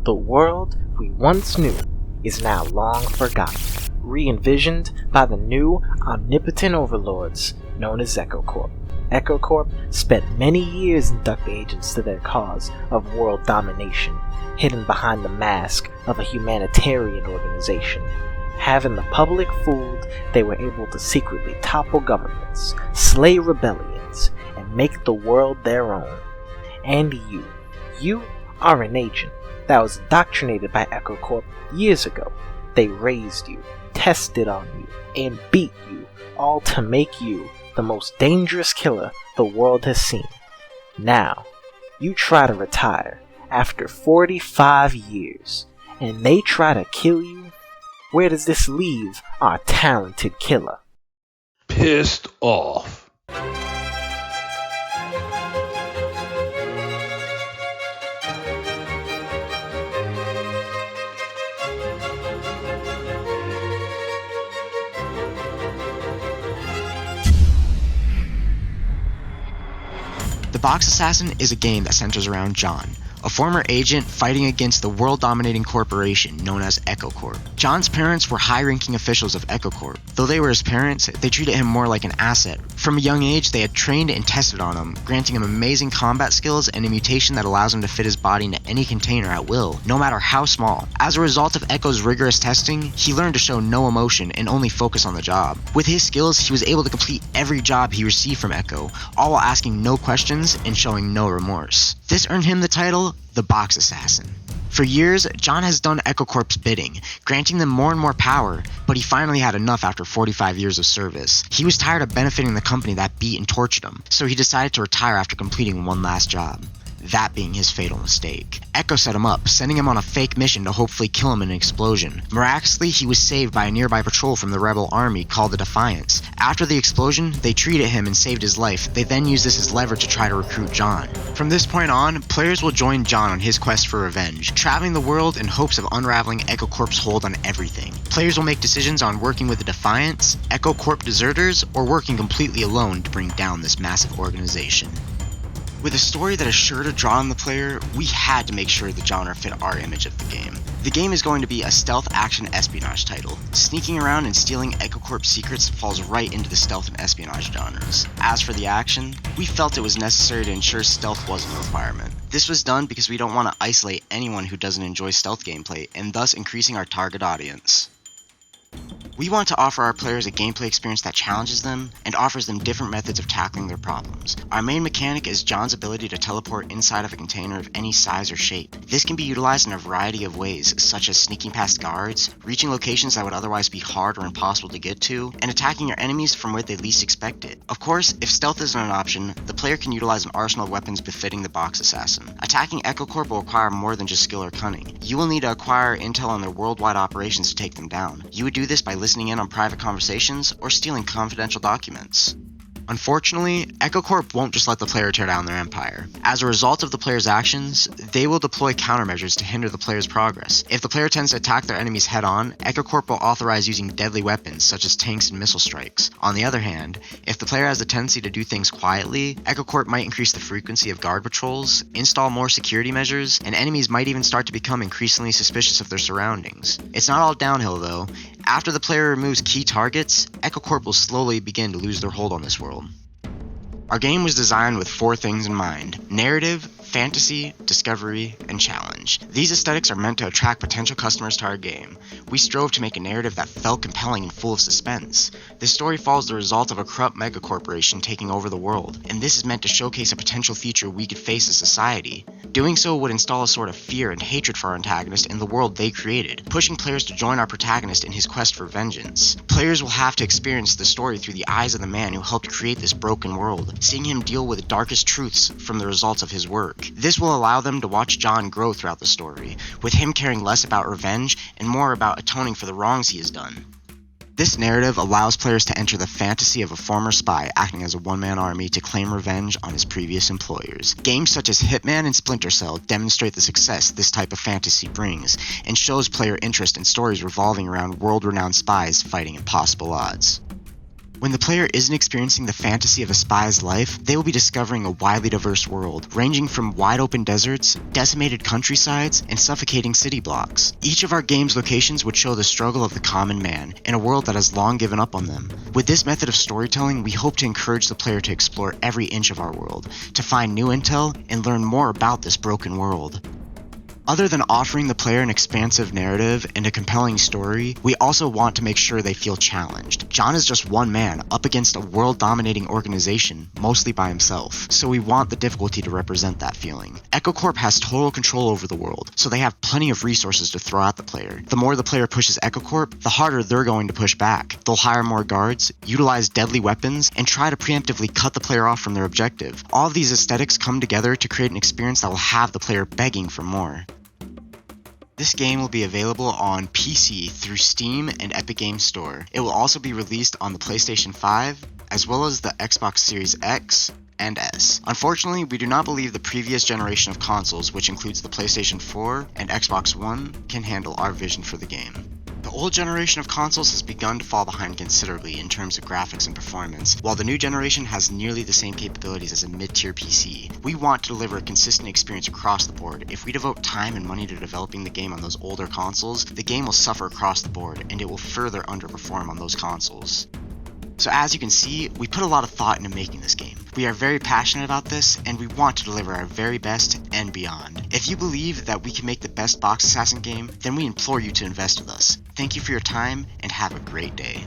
The world we once knew is now long forgotten, re-envisioned by the new omnipotent overlords known as EchoCorp. EchoCorp spent many years inducting agents to their cause of world domination, hidden behind the mask of a humanitarian organization. Having the public fooled, they were able to secretly topple governments, slay rebellions, and make the world their own. And you are an agent that was indoctrinated by EchoCorp years ago. They raised you, tested on you, and beat you, all to make you the most dangerous killer the world has seen. Now, you try to retire after 45 years, and they try to kill you? Where does this leave our talented killer? Pissed off. The Box Assassin is a game that centers around John, a former agent fighting against the world-dominating corporation known as EchoCorp. John's parents were high-ranking officials of EchoCorp. Though they were his parents, they treated him more like an asset. From a young age, they had trained and tested on him, granting him amazing combat skills and a mutation that allows him to fit his body into any container at will, no matter how small. As a result of Echo's rigorous testing, he learned to show no emotion and only focus on the job. With his skills, he was able to complete every job he received from Echo, all while asking no questions and showing no remorse. This earned him the title, the Box Assassin. For years, John has done EchoCorp's bidding, granting them more and more power, but he finally had enough after 45 years of service. He was tired of benefiting the company that beat and tortured him, so he decided to retire after completing one last job. That being his fatal mistake. Echo set him up, sending him on a fake mission to hopefully kill him in an explosion. Miraculously, he was saved by a nearby patrol from the rebel army called the Defiance. After the explosion, they treated him and saved his life. They then used this as leverage to try to recruit John. From this point on, players will join John on his quest for revenge, traveling the world in hopes of unraveling EchoCorp's hold on everything. Players will make decisions on working with the Defiance, EchoCorp deserters, or working completely alone to bring down this massive organization. With a story that is sure to draw on the player, we had to make sure the genre fit our image of the game. The game is going to be a stealth action espionage title. Sneaking around and stealing EchoCorp secrets falls right into the stealth and espionage genres. As for the action, we felt it was necessary to ensure stealth wasn't a requirement. This was done because we don't want to isolate anyone who doesn't enjoy stealth gameplay, and thus increasing our target audience. We want to offer our players a gameplay experience that challenges them and offers them different methods of tackling their problems. Our main mechanic is John's ability to teleport inside of a container of any size or shape. This can be utilized in a variety of ways, such as sneaking past guards, reaching locations that would otherwise be hard or impossible to get to, and attacking your enemies from where they least expect it. Of course, if stealth isn't an option, the player can utilize an arsenal of weapons befitting the Box Assassin. Attacking EchoCorp will require more than just skill or cunning. You will need to acquire intel on their worldwide operations to take them down. You would do this by listening in on private conversations or stealing confidential documents. Unfortunately, EchoCorp won't just let the player tear down their empire. As a result of the player's actions, they will deploy countermeasures to hinder the player's progress. If the player tends to attack their enemies head-on, EchoCorp will authorize using deadly weapons such as tanks and missile strikes. On the other hand, if the player has a tendency to do things quietly, EchoCorp might increase the frequency of guard patrols, install more security measures, and enemies might even start to become increasingly suspicious of their surroundings. It's not all downhill though. After the player removes key targets, EchoCorp will slowly begin to lose their hold on this world. Our game was designed with 4 things in mind: narrative, fantasy, discovery, and challenge. These aesthetics are meant to attract potential customers to our game. We strove to make a narrative that felt compelling and full of suspense. This story follows the result of a corrupt megacorporation taking over the world, and this is meant to showcase a potential future we could face as society. Doing so would install a sort of fear and hatred for our antagonist in the world they created, pushing players to join our protagonist in his quest for vengeance. Players will have to experience the story through the eyes of the man who helped create this broken world, seeing him deal with the darkest truths from the results of his work. This will allow them to watch John grow throughout the story, with him caring less about revenge and more about atoning for the wrongs he has done. This narrative allows players to enter the fantasy of a former spy acting as a one-man army to claim revenge on his previous employers. Games such as Hitman and Splinter Cell demonstrate the success this type of fantasy brings, and shows player interest in stories revolving around world-renowned spies fighting impossible odds. When the player isn't experiencing the fantasy of a spy's life, they will be discovering a widely diverse world, ranging from wide open deserts, decimated countrysides, and suffocating city blocks. Each of our game's locations would show the struggle of the common man in a world that has long given up on them. With this method of storytelling, we hope to encourage the player to explore every inch of our world, to find new intel, and learn more about this broken world. Other than offering the player an expansive narrative and a compelling story, we also want to make sure they feel challenged. John is just one man up against a world-dominating organization, mostly by himself, so we want the difficulty to represent that feeling. EchoCorp has total control over the world, so they have plenty of resources to throw at the player. The more the player pushes EchoCorp, the harder they're going to push back. They'll hire more guards, utilize deadly weapons, and try to preemptively cut the player off from their objective. All of these aesthetics come together to create an experience that will have the player begging for more. This game will be available on PC through Steam and Epic Games Store. It will also be released on the PlayStation 5, as well as the Xbox Series X and S. Unfortunately, we do not believe the previous generation of consoles, which includes the PlayStation 4 and Xbox One, can handle our vision for the game. The old generation of consoles has begun to fall behind considerably in terms of graphics and performance, while the new generation has nearly the same capabilities as a mid-tier PC. We want to deliver a consistent experience across the board. If we devote time and money to developing the game on those older consoles, the game will suffer across the board, and it will further underperform on those consoles. So as you can see, we put a lot of thought into making this game. We are very passionate about this, and we want to deliver our very best and beyond. If you believe that we can make the best Box Assassin game, then we implore you to invest with us. Thank you for your time, and have a great day.